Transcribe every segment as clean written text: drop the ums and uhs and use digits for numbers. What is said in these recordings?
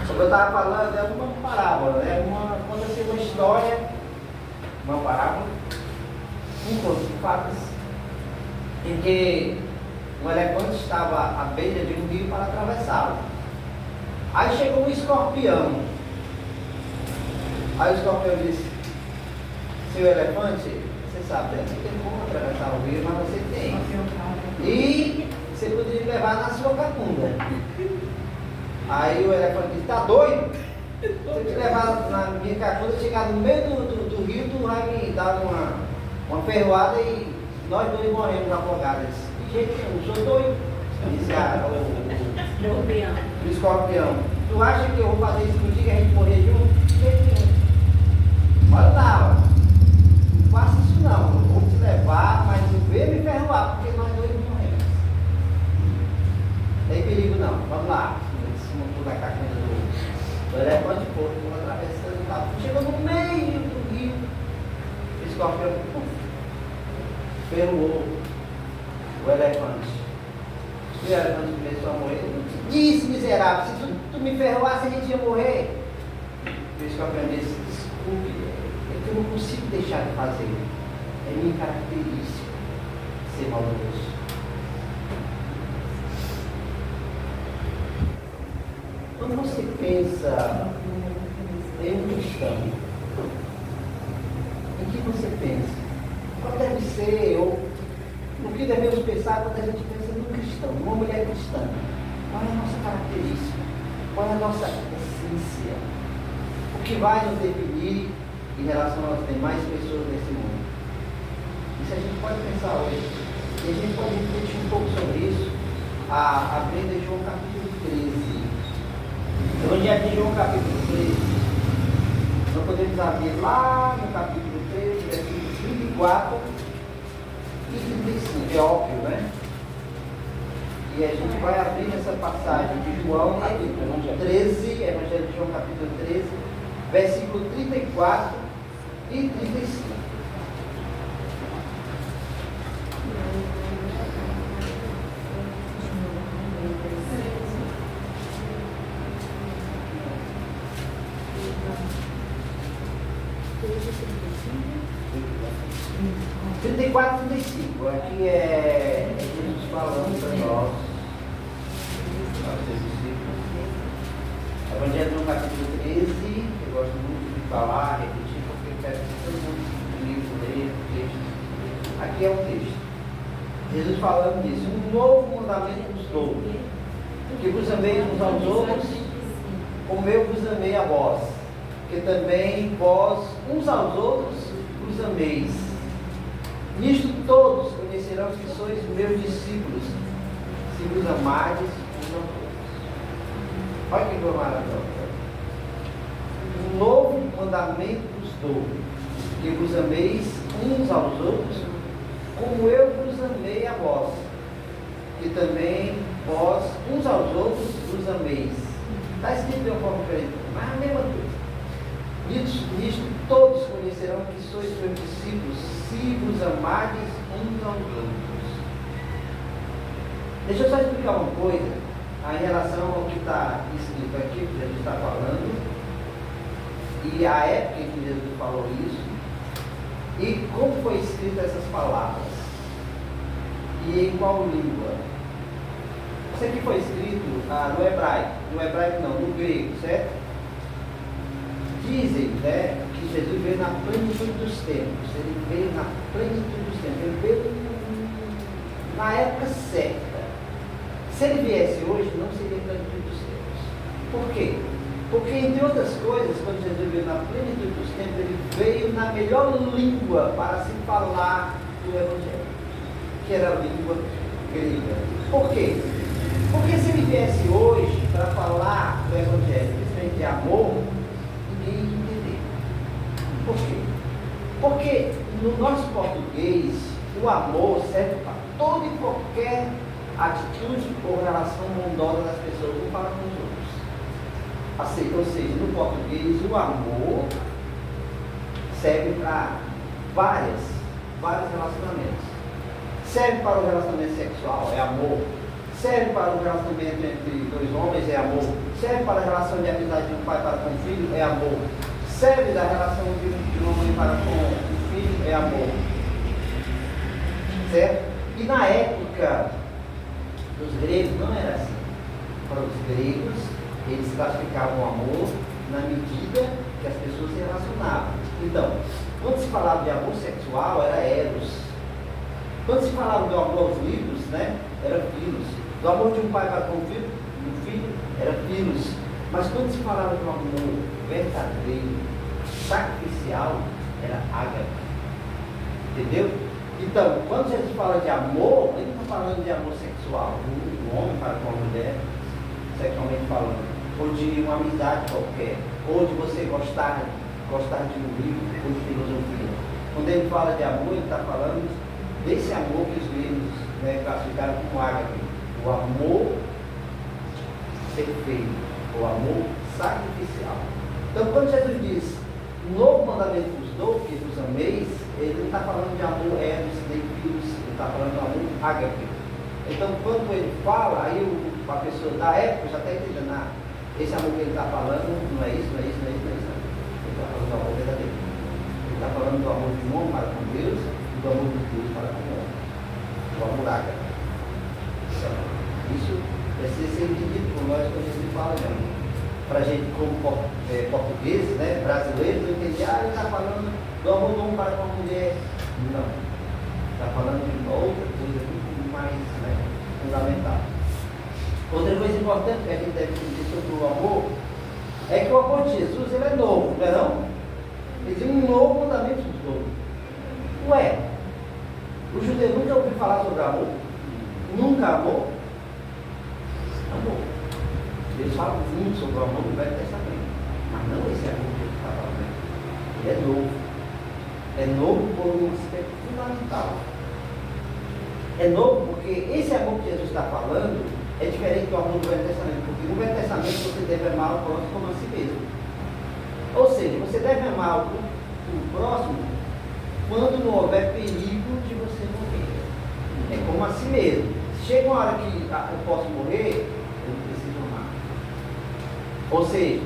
Como eu estava falando, é uma parábola, conta-se uma história, uma parábola, um conto de fadas, em que um elefante estava à beira de um rio para atravessá-lo. Aí chegou um escorpião. Aí o escorpião disse: seu elefante, você sabe, você tem como atravessar o rio, mas você tem. E você poderia levar na sua cacunda. Aí o elefante disse: tá doido? Se eu te levar na minha cacunda, chegar no meio do rio, tu vai me dar uma ferroada e nós dois morremos afogados. De jeito nenhum, sou doido. Disse o escorpião: tu acha que eu vou fazer isso contigo e a gente morrer junto? De jeito nenhum. Olha lá, não faça isso não. Eu vou te levar, mas não venha me ferroar, porque nós dois morremos. Não tem perigo não. Vamos lá. Da cacunda do elefante, foi atravessando o cabo. Chegou no meio do rio. O escorpião ferrou o elefante. O elefante começou a morrer. Eu te disse, miserável, se tu me ferroasse, a gente ia morrer. O escorpião disse: desculpe, é que eu não consigo deixar de fazer. É minha característica ser maldoso. Quando você pensa em um cristão, em que você pensa? Qual deve ser, ou no que devemos pensar quando a gente pensa num cristão, numa mulher cristã? Qual é a nossa característica? Qual é a nossa essência? O que vai nos definir em relação às demais pessoas desse mundo? Isso a gente pode pensar hoje. E a gente pode refletir um pouco sobre isso, abrindo em João capítulo 13. Evangelho de João capítulo 13, nós podemos abrir lá no capítulo 13, versículos 34 e 35, é óbvio, né? E a gente vai abrir essa passagem de João capítulo 13, Evangelho de João capítulo 13, versículo 34 e 35. Aqui é Jesus falando para nós. Evangelho no capítulo 13, eu gosto muito de falar, repetir, porque eu quero que todo mundo livro ler o texto. Aqui é o texto. Jesus falando disso: um novo mandamento vos dou, que vos ameis uns aos outros, como eu vos amei a vós, que também vós uns aos outros vos ameis. Nisto todos conhecerão que sois meus discípulos, se vos amardes uns aos outros. Olha que coisa maravilhosa. Um novo mandamento vos dou, que vos ameis uns aos outros, como eu vos amei a vós, que também vós uns aos outros vos ameis. Está escrito de uma forma diferente, mas a mesma coisa. Nisto todos conhecerão que sois meus discípulos, se vos amardes uns aos outros. Deixa eu só explicar uma coisa em relação ao que está escrito aqui, que Jesus está falando, e a época em que Jesus falou isso, e como foi escrita essas palavras, e em qual língua. Isso aqui foi escrito no hebraico não, no grego, certo? Dizem, né, que Jesus veio na plenitude dos tempos. Ele veio na plenitude dos tempos. Ele veio na época certa. Se ele viesse hoje, não seria plenitude dos tempos. Por quê? Porque, entre outras coisas, quando Jesus veio na plenitude dos tempos, ele veio na melhor língua para se falar do Evangelho, que era a língua grega. Por quê? Porque se ele viesse hoje para falar do Evangelho, principalmente de amor, entender. Por quê? Porque no nosso português o amor serve para toda e qualquer atitude ou relação bondosa das pessoas um para com os outros. Ou seja, no português o amor serve para vários relacionamentos. Serve para o relacionamento sexual, é amor. Serve para o relacionamento entre dois homens, é amor. serve para a relação de amizade de um pai para com o filho, é amor. Serve da relação de uma mãe para com o filho, é amor. Certo? E na época dos gregos não era assim. Para os gregos, eles classificavam o amor na medida que as pessoas se relacionavam. Então, quando se falava de amor sexual, era eros. Quando se falava do amor aos livros, né, era filos. Do amor de um pai para com o filho, era filos. Mas quando se falava do amor verdadeiro, sacrificial, era ágape. Entendeu? Então, quando Jesus fala de amor, ele não está falando de amor sexual, um homem para com a mulher, sexualmente falando, ou de uma amizade qualquer, ou de você gostar de um livro, ou de filosofia. Quando ele fala de amor, ele está falando desse amor que os gregos, né, classificaram como ágape, o amor perfeito, o amor sacrificial. Então, quando Jesus diz, novo mandamento vos dou, que vos ameis, ele não está falando de amor eros, nem filhos, ele está falando de amor ágape. Então, quando ele fala, aí a pessoa da época já está entendendo, esse amor que ele está falando não é isso, não é isso, não é isso, não é isso. Ele está falando do amor verdadeiro. Ele está falando do amor de um homem para com Deus e do amor de Deus para com o homem. Do amor ágape. Isso precisa ser entendido por nós quando a gente fala de amor. Para a gente, como português, né, brasileiro, não entender, ele está falando do amor do homem para com a mulher. Não. Está falando de uma outra coisa muito mais, né, fundamental. Outra coisa importante que a gente deve entender sobre o amor é que o amor de Jesus ele é novo, não é não? Ele tem um novo mandamento dos novos. Ué, o judeu nunca ouviu falar sobre amor? Nunca amou? Amor. Eles falam muito sobre o amor do Velho Testamento, mas não esse amor que ele está falando. Ele é novo. É novo por um aspecto fundamental. É novo porque esse amor que Jesus está falando é diferente do amor do Velho Testamento, porque no Velho Testamento você deve amar o próximo como a si mesmo. Ou seja, você deve amar o próximo quando não houver perigo de você morrer. É como a si mesmo. Chega uma hora que eu posso morrer, eu não preciso amar. Ou seja,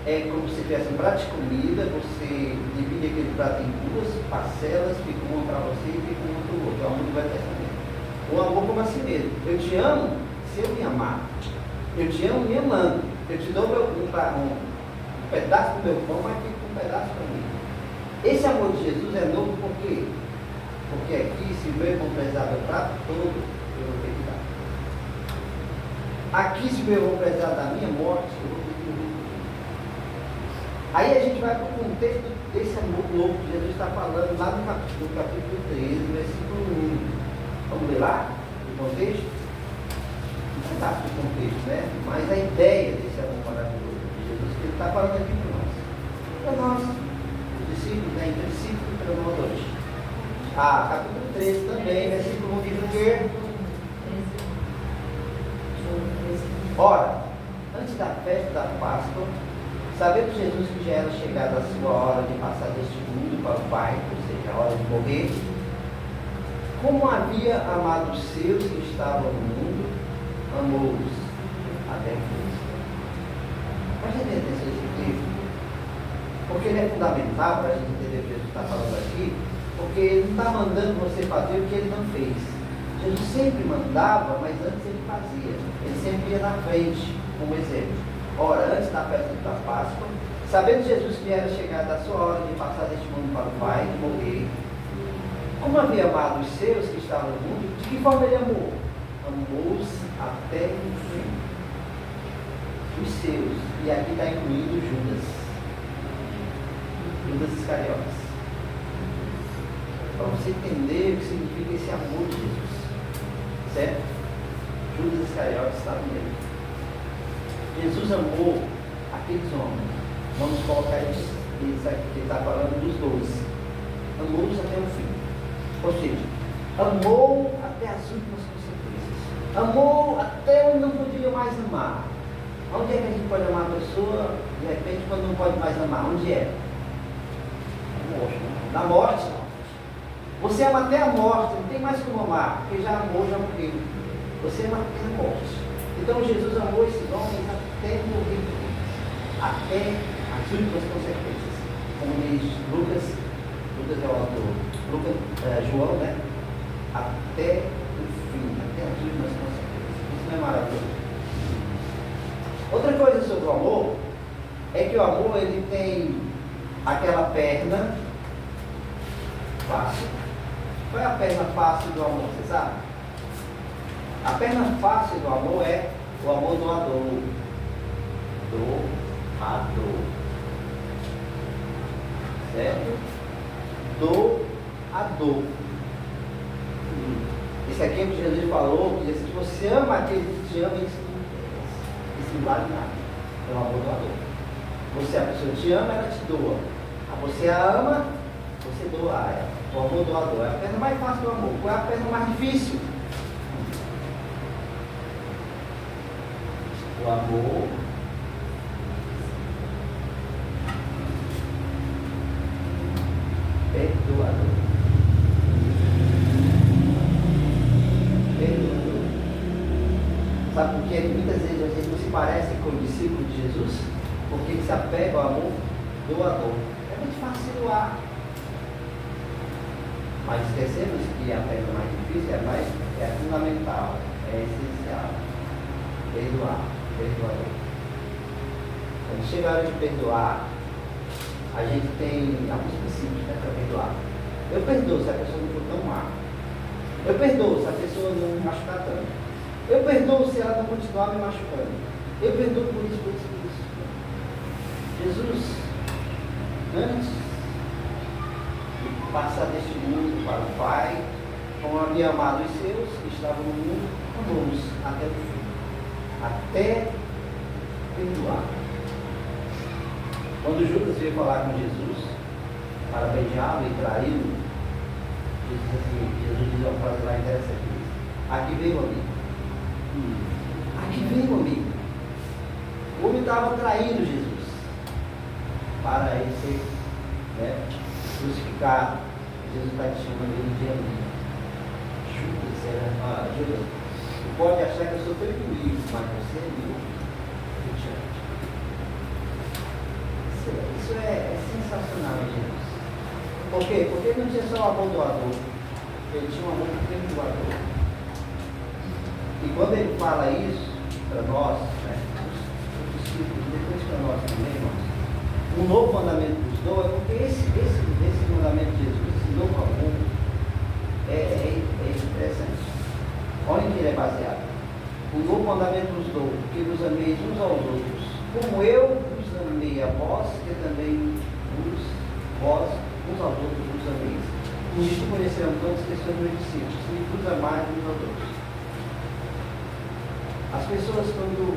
é como se tivesse um prato de comida, você divide aquele prato em duas parcelas, fica uma para você e fica uma para o outro. É o amor do Velho Testamento. O amor como a si mesmo. Eu te amo se eu me amar. Eu te amo me amando. Eu te dou um pedaço do meu pão, mas fica um pedaço para mim. Esse amor de Jesus é novo por quê? Porque aqui, se o meu irmão precisar do prato todo, eu vou ter que dar. Aqui, se o meu irmão precisar da minha morte, eu vou ter que morrer. Aí a gente vai para o contexto desse amor novo que Jesus está falando lá no capítulo 13, versículo 1. Vamos ler lá o contexto? Não está no contexto, né? Mas a ideia desse amor maravilhoso de Jesus que ele está falando aqui para nós. Para nós, os discípulos, né? Entre discípulos e para nós hoje. Capítulo 13 também, versículo 1 diz o quê? Ora, antes da festa da Páscoa, sabendo Jesus que já era chegada a sua hora de passar deste mundo para o Pai, ou seja, a hora de morrer, como havia amado os seus que estavam no mundo, amou-os até o fim. Preste atenção nesse texto, porque ele é fundamental para a gente entender o que Jesus está falando aqui, porque ele não está mandando você fazer o que ele não fez. Jesus sempre mandava, mas antes ele fazia. Ele sempre ia na frente, como exemplo. Ora, antes da festa da Páscoa, sabendo Jesus que era chegada a sua hora de passar deste mundo para o Pai, de morrer, como havia amado os seus que estavam no mundo, de que forma ele amou? Amou-os até o fim. Os seus, e aqui está incluído Judas Iscariotes. Para você entender o que significa esse amor de Jesus. Certo? Judas Iscariotes está no meio. Jesus amou aqueles homens. Vamos colocar eles aqui, que está falando dos 12. Amou-os até o fim. Ou seja, amou até as últimas consequências. Amou até onde não podia mais amar. Onde é que a gente pode amar a pessoa, de repente, quando não pode mais amar? Onde é? Na morte. Você ama até a morte, não tem mais como amar, porque já amou, já morreu. Você ama até a morte. Então Jesus amou esses homens até morrer. até as últimas consequências. Como diz Lucas é o autor, João, né? Até o fim, até as últimas consequências. Isso não é maravilhoso? Outra coisa sobre o amor é que o amor ele tem aquela perna fácil. Qual é a perna fácil do amor? Você sabe? A perna fácil do amor é o amor doador. Doador. Certo? Doador. Esse aqui é o que Jesus falou, que se você ama aquele que te ama, isso não vale nada. É o amor doador. Você, a pessoa te ama, ela te doa. Você a ama, você doa a ela. O amor doador é a perna mais fácil do amor. Qual é a perna mais difícil? O amor perdoador. Perdoador. Sabe por quê? Muitas vezes a gente não se parece com o discípulo de Jesus, porque ele se apega ao amor doador. É muito fácil doar. Mas esquecemos que a perna mais difícil é fundamental, é essencial. Perdoador. Quando chega a hora de perdoar, a gente tem alguns princípios, né, para perdoar. Eu perdoo se a pessoa não for tão má. Eu perdoo se a pessoa não me machucar tanto. Eu perdoo se ela não continuar me machucando. Eu perdoo por isso. Jesus, antes de passar deste mundo para o Pai, como havia amado os seus que estavam no mundo, amou-nos até o fim. Até perdoar. Quando Judas veio falar com Jesus para beijá-lo e traí-lo, Jesus diz uma frase lá interessante: aqui veio o amigo. Aqui veio o amigo. O homem estava traindo Jesus para ele ser, né, crucificado. Jesus está te chamando ele de amigo. Judas, você pode achar que eu sou teu inimigo, mas você é meu. Eu te amo. Isso é sensacional em Jesus. Por quê? Porque ele não tinha só o amor doador, ele tinha um amor perdoador. E quando ele fala isso para nós, né, os discípulos, depois para nós também, irmãos, um novo mandamento nos dou, é porque esse mandamento de Jesus, esse novo amor, é interessante. Olha em que ele é baseado. O novo mandamento nos dou, que vos ameis uns aos outros, como eu vos amei a vós, que também vós uns aos outros vos ameis. Por isso conhecerão todos que são meus discípulos, se vos amarem uns aos outros. As pessoas, quando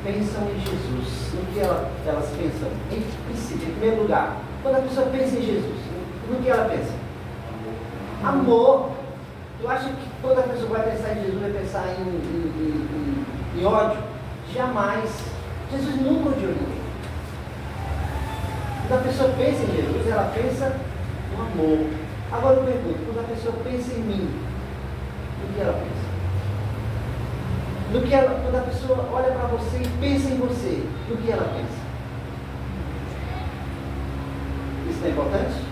pensam em Jesus, no que elas pensam? Em primeiro lugar, quando a pessoa pensa em Jesus, no que ela pensa? Amor. Tu acha que toda pessoa vai pensar em Jesus vai pensar em ódio? Jamais. Jesus nunca odiou ninguém. Quando a pessoa pensa em Jesus, ela pensa no amor. Agora eu pergunto, quando a pessoa pensa em mim, no que ela pensa? Quando a pessoa olha para você e pensa em você, no que ela pensa? Isso não é importante?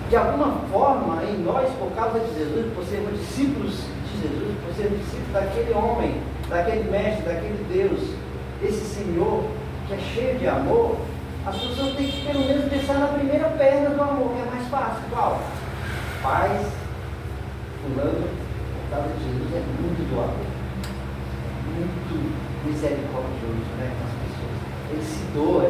De alguma forma, em nós, por causa de Jesus, por sermos discípulos de Jesus, por sermos discípulos daquele homem, daquele mestre, daquele Deus, esse Senhor que é cheio de amor, as pessoas têm que pelo menos pensar na primeira perna do amor, que é mais fácil. Qual? Paz, fulano, por causa de Jesus, é muito doador, muito misericordioso, né, com as pessoas. Ele se doa,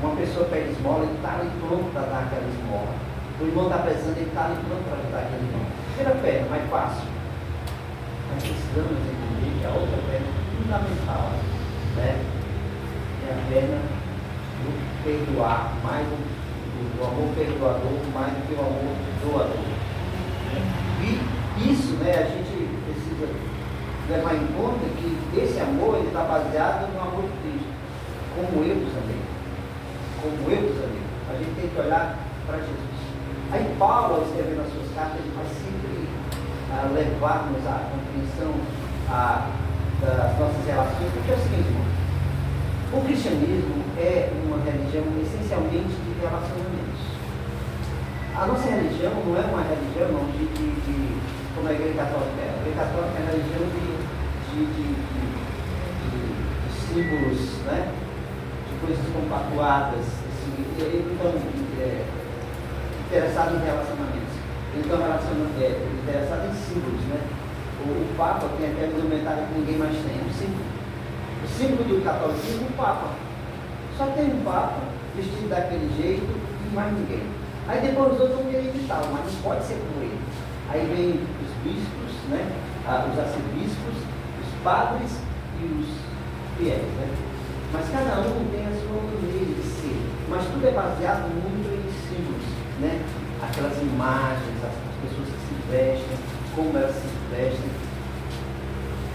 uma pessoa pede esmola, ele está ali pronto para dar aquela esmola. O irmão está precisando, ele está ali pronto para ajudar aquele irmão. Primeira perna, mais fácil. Mas precisamos entender que a outra perna é fundamental, né? É a perna do perdoar, mais do amor perdoador, mais do que o amor doador. E isso, né, a gente precisa levar em conta que esse amor ele está baseado no amor de Cristo. Como eu vos amei. Como eu vos amei. A gente tem que olhar para Jesus. Aí Paulo, escrevendo as suas cartas, ele vai sempre levar-nos à compreensão, a das nossas relações, porque é o seguinte, irmão, o cristianismo é uma religião essencialmente de relacionamentos. A nossa religião não é uma religião não, como a Igreja Católica é. A Igreja Católica é uma religião de símbolos, né? De coisas compactuadas, assim, então, interessado em relacionamentos. Então, interessado em símbolos, né? O Papa tem até um comentário que ninguém mais tem, um símbolo. O símbolo do catolicismo é o Papa. Só tem um Papa vestido daquele jeito e mais ninguém. Aí depois os outros vão querer imitar, mas não pode ser como ele. Aí vem os bispos, né? Os arcebispos, os padres e os fiéis, né? Mas cada um tem a sua maneira de ser. Mas tudo é baseado muito em símbolos, né? Aquelas imagens, as pessoas que se vestem, como elas se vestem.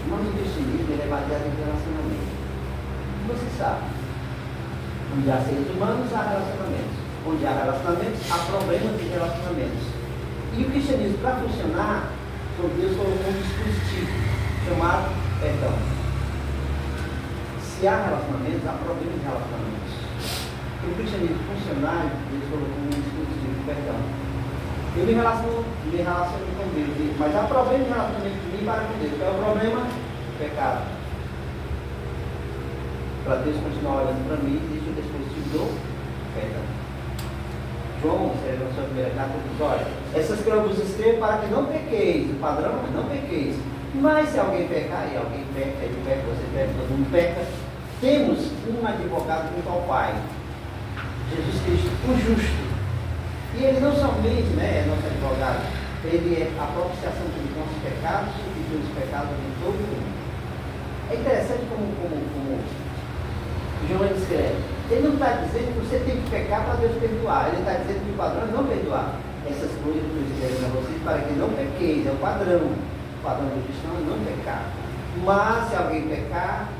Mas o cristianismo é baseado em relacionamento. Você sabe, onde há seres humanos, há relacionamentos. Onde há relacionamentos, há problemas de relacionamentos. E o cristianismo, para funcionar, Deus colocou um dispositivo chamado perdão. Se há relacionamentos, há problemas de relacionamentos. Para o cristianismo funcionar, Deus colocou um dispositivo perdão. Eu me relaciono com Deus, mas há problema de relacionamento de mim para com Deus. Qual é o problema? O pecado. Para Deus continuar olhando para mim, existe o dispositivo do perdão. João, escreve na sua primeira carta, diz: olha, essas que eu vos escrevo para que não pequeis. O padrão é não pequeis. Mas se alguém pecar, e alguém peca, ele peca, você peca, todo mundo peca, temos um advogado junto ao Pai, Jesus Cristo, o justo. E ele não somente, né, é nosso advogado, ele é a propiciação dos nossos pecados e dos pecados de todo mundo. É interessante como João escreve. Ele não está dizendo que você tem que pecar para Deus perdoar. Ele está dizendo que o padrão é não perdoar. Essas coisas que eu escrevo a vocês para que não pequeis. É o padrão. O padrão do cristão é não pecar. Mas se alguém pecar,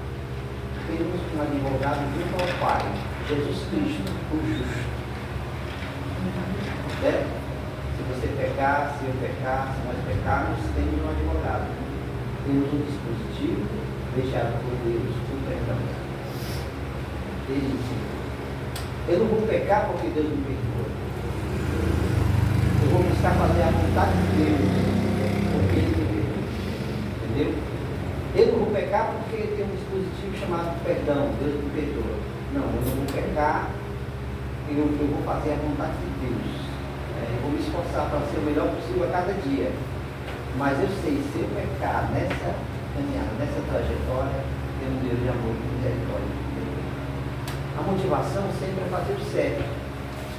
temos um advogado junto ao Pai, Jesus Cristo, o justo. Certo? Se você pecar, se eu pecar, se nós pecarmos, temos um advogado. Temos um dispositivo deixado por Deus, o perdão. Ele ensina: eu não vou pecar porque Deus me perdoa. Eu vou buscar fazer a vontade de Deus porque Ele me perdoa. Entendeu? Eu não vou pecar porque tem um dispositivo chamado perdão. Deus me perdoa. Não, eu não vou pecar. Eu vou fazer a vontade de Deus. Eu vou me esforçar para ser o melhor possível a cada dia. Mas eu sei, se eu pecar nessa caminhada, nessa trajetória, tem um Deus de amor e misericórdia. A motivação sempre é fazer o certo.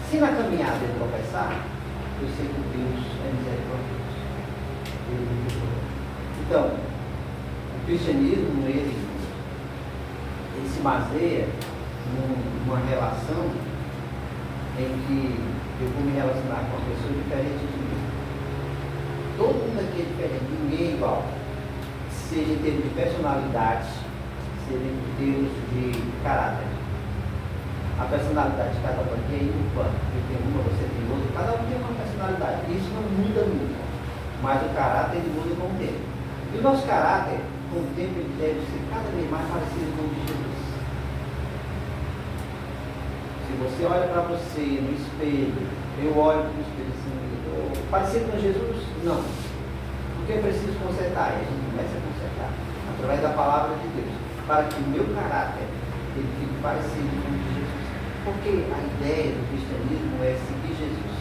Se na caminhada eu tropeçar, eu sei que Deus é misericordioso. Então, o cristianismo, ele se baseia numa relação em que eu vou me relacionar com uma pessoa diferente de mim. Todo mundo aqui é diferente, ninguém é igual. Seja em termos de personalidade, seja em termos de caráter. A personalidade de cada um aqui é ímpar. Eu tenho uma, você tem outra, cada um tem uma personalidade. Isso não muda nunca. Mas o caráter ele muda com o tempo. E o nosso caráter, com o tempo, ele deve ser cada vez mais parecido com o de Jesus. Se você olha para você no espelho, eu olho para o espelho assim, parecido com Jesus? Não. Porque eu preciso consertar. E a gente começa a consertar através da palavra de Deus, para que o meu caráter ele fique parecido com o de Jesus. Porque a ideia do cristianismo é seguir Jesus,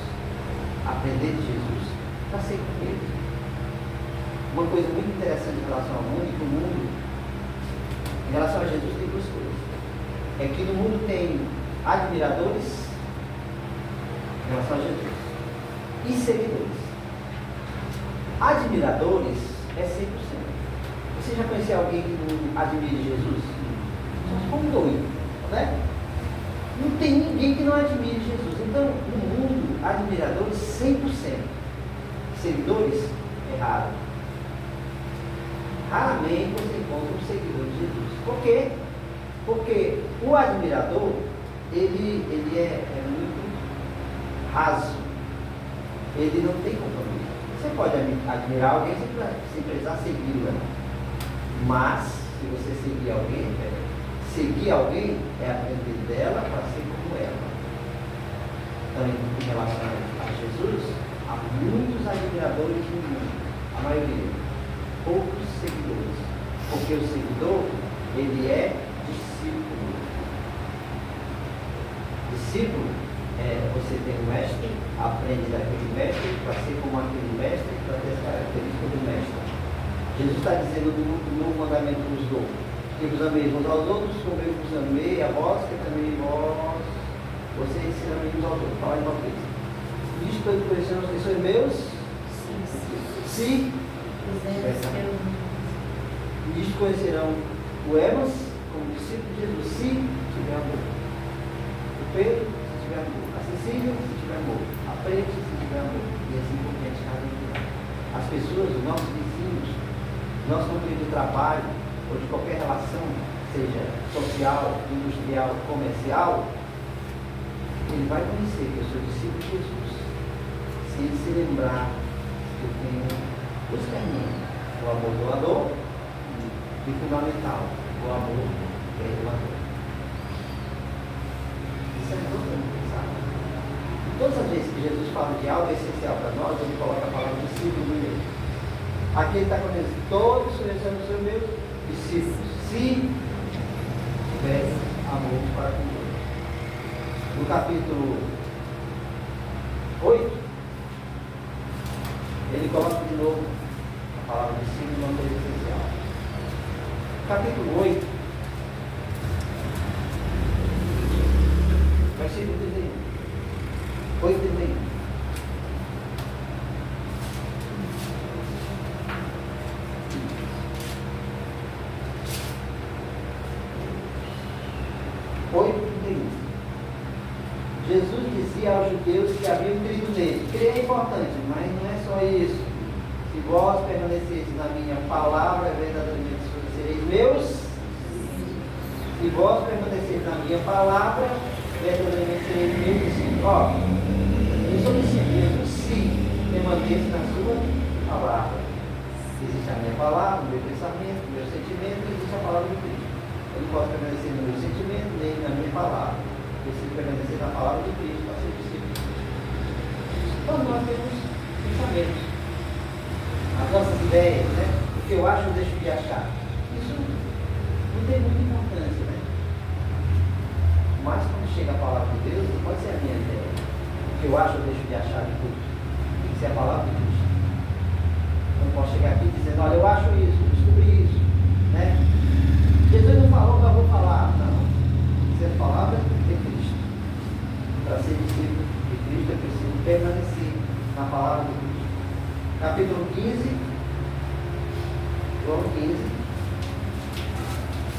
aprender de Jesus, para ser com Ele. Uma coisa muito interessante em relação ao mundo, que o mundo, em relação a Jesus, tem duas coisas. É que no mundo tem admiradores em relação a Jesus e seguidores. Admiradores é 100%. Você já conheceu alguém que não admire Jesus? Só se for um doido, né? Não tem ninguém que não admire Jesus. Então, no mundo, admiradores 100%. Seguidores, é raro. Raramente você encontra um seguidor de Jesus. Por quê? Porque o admirador, ele é muito raso. Ele não tem compromisso. Você pode admirar alguém sem precisar segui-la. Mas Se você seguir alguém é aprender dela para ser como ela. Então, em relação a Jesus, há muitos admiradores no mundo, a maioria, poucos seguidores, porque o seguidor, ele é discípulo. Discípulo é você tem um mestre, aprende daquele mestre para ser como aquele mestre, para ter as características do mestre. Jesus está dizendo no novo mandamento que nos dou, que vos ameis uns aos outros, como eu vos amei a vós, que também vós, vocês se amem uns aos outros. Fala de uma vez. Isto eu conhecendo os que são meus, se isto conhecerão o Emas como discípulo de Jesus, se tiver amor. O Pedro, se tiver amor. A Cecília, se tiver amor. A Prete, se tiver amor. E assim por diante, cada um. As pessoas, os nossos vizinhos, nosso companheiro de trabalho, ou de qualquer relação, seja social, industrial, comercial, ele vai conhecer que eu sou discípulo de Jesus, se ele se lembrar que eu tenho dois caminhos, o amor doador e fundamental, o amor perdoador. Isso é muito pensar. Todas as vezes que Jesus fala de algo essencial para nós, ele coloca a palavra discípulo no meio. Aqui ele está conhecendo todos os seus meus discípulos, se tiverem amor para com Deus. No capítulo 8, ele coloca de novo a palavra discípulo numa coisa essencial. Capítulo 8, versículo 31. 8, 31. Jesus dizia aos judeus que haviam crido nele. Crer é importante, mas não é só isso. Se vós permaneceis na minha palavra, verdadeiramente sereis meus. Se vós permaneceis na minha palavra, verdadeiramente sereis meus discípulos. Ó, eu sou discípulo se permaneço na sua palavra. Existe a minha palavra, o meu pensamento, o meu sentimento, existe a palavra de Cristo. Eu não posso permanecer no meu sentimento, nem na minha palavra. Preciso permanecer na palavra de Cristo para ser discípulo de Cristo. Então nós temos pensamentos, as nossas ideias, né? O que eu acho, eu deixo de achar. Isso não tem muita importância, né? Mas quando chega a palavra de Deus, não pode ser a minha ideia. O que eu acho, eu deixo de achar de tudo. Tem que ser a palavra de Cristo. Eu não posso chegar aqui dizendo, olha, eu acho isso, eu descobri isso, né? Jesus não falou, mas eu vou falar. Não. Ser a palavra de Cristo. Para ser discípulo de Cristo é preciso permanecer na palavra de Cristo. Capítulo 15, João 15,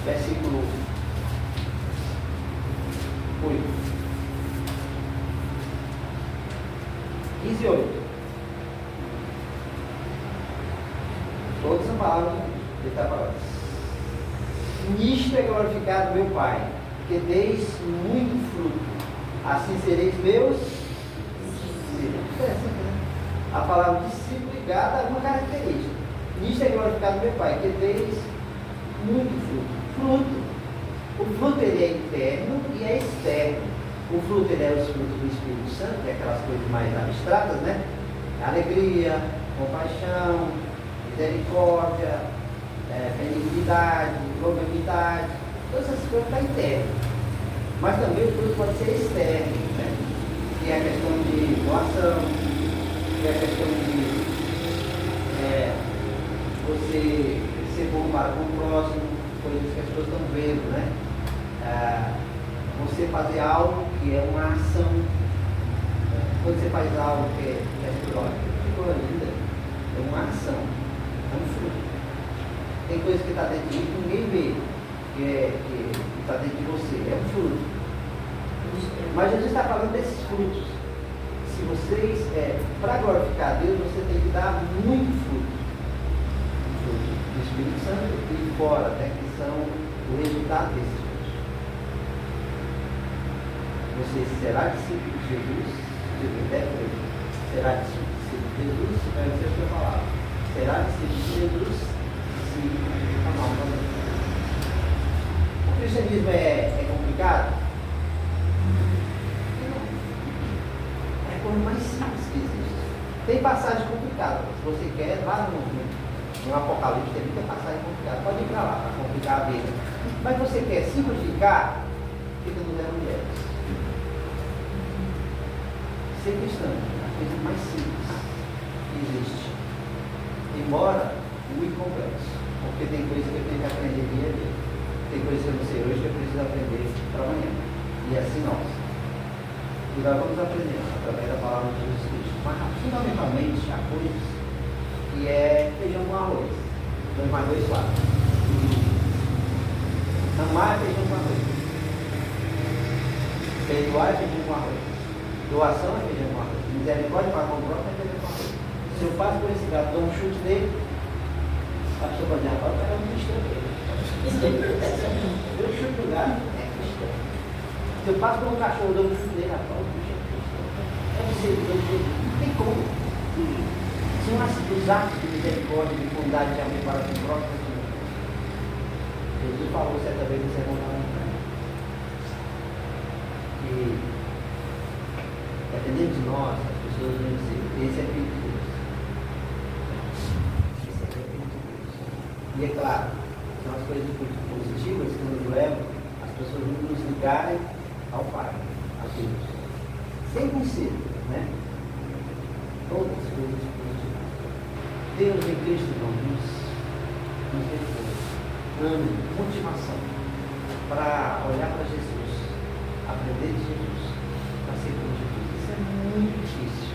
versículo 8. 15 e 8. Todas são palavras de Cristo. Ele está falando. Nisto é glorificado meu Pai, que deis muito fruto. Assim sereis meus discípulos. A palavra discípulo ligada a alguma característica. Nisto é glorificado meu Pai, que deis muito fruto. O fruto ele é interno e é externo. O fruto ele é os frutos do Espírito Santo, que é aquelas coisas mais abstratas, né? Alegria, compaixão, misericórdia, benignidade, longanimidade, todas essas coisas estão internas. Mas também o fruto pode ser externo, né? Que é a questão de doação, que é a questão de você ser bom para com o próximo, coisas que as pessoas estão vendo, né? Você fazer algo que é uma ação. Quando você faz algo que é que coisa linda, é uma ação, é um fruto. Tem coisa que está dentro de mim que ninguém vê, que está dentro de você, é um fruto. Mas Jesus está falando desses frutos. Se vocês, para glorificar a Deus, você tem que dar muito fruto. O fruto do Espírito Santo e fora, né, que são o resultado desses frutos. Você será discípulo de Jesus, será discípulo de Jesus, se conhecer a sua palavra. Será discípulo de Jesus, se amar o mandamento. cristianismo é complicado? Não. É a coisa mais simples que existe. Tem passagem complicada. Se você quer, vá no Apocalipse, tem muita passagem complicada. Pode ir para lá, para complicar a vida. Mas você quer simplificar, fica no Evangelho. Ser cristão é a coisa mais simples que existe. Embora muito complexo. Porque tem coisa que eu tenho que aprender dia a dia. Tem coisa que eu não sei hoje que eu preciso aprender para amanhã. E assim nós. E nós vamos aprendendo através da palavra de Jesus Cristo. Mas fundamentalmente há coisas que é feijão com arroz. 2 mais 2, 4. Amar é feijão com arroz. Perdoar é feijão com arroz. Doação é feijão com arroz. Misericórdia para com o próprio é feijão com arroz. Se eu passo por esse gato, dou um chute nele, a pessoa pode dizer, agora o cara é um cristão. Eu chuto o gato, é cristão. Se eu passo por um cachorro, dou um chute nele, rapaz, o bicho é cristão. É um seguidor de Jesus. Não tem como. São os atos de misericórdia, de bondade, de amor para com o próprio. Jesus falou certa vez no sermão da montanha que, dependendo de nós, as pessoas vão dizer, esse é filho de Deus. Esse é filho de Deus. E é claro, são as coisas positivas que nos levam as pessoas a nos ligarem ao Pai, a Deus. Sem conhecer, né? Todas as coisas positivas. Deus em Cristo nos deu motivação para olhar para Jesus, aprender de Jesus, para ser como Jesus. Isso é muito difícil.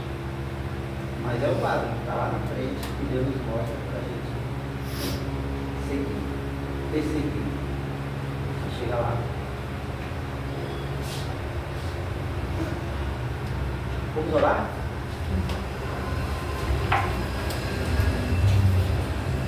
Mas é o Padre que está lá na frente e Deus nos mostra para a gente seguir, perseguir, e chegar lá. Vamos orar?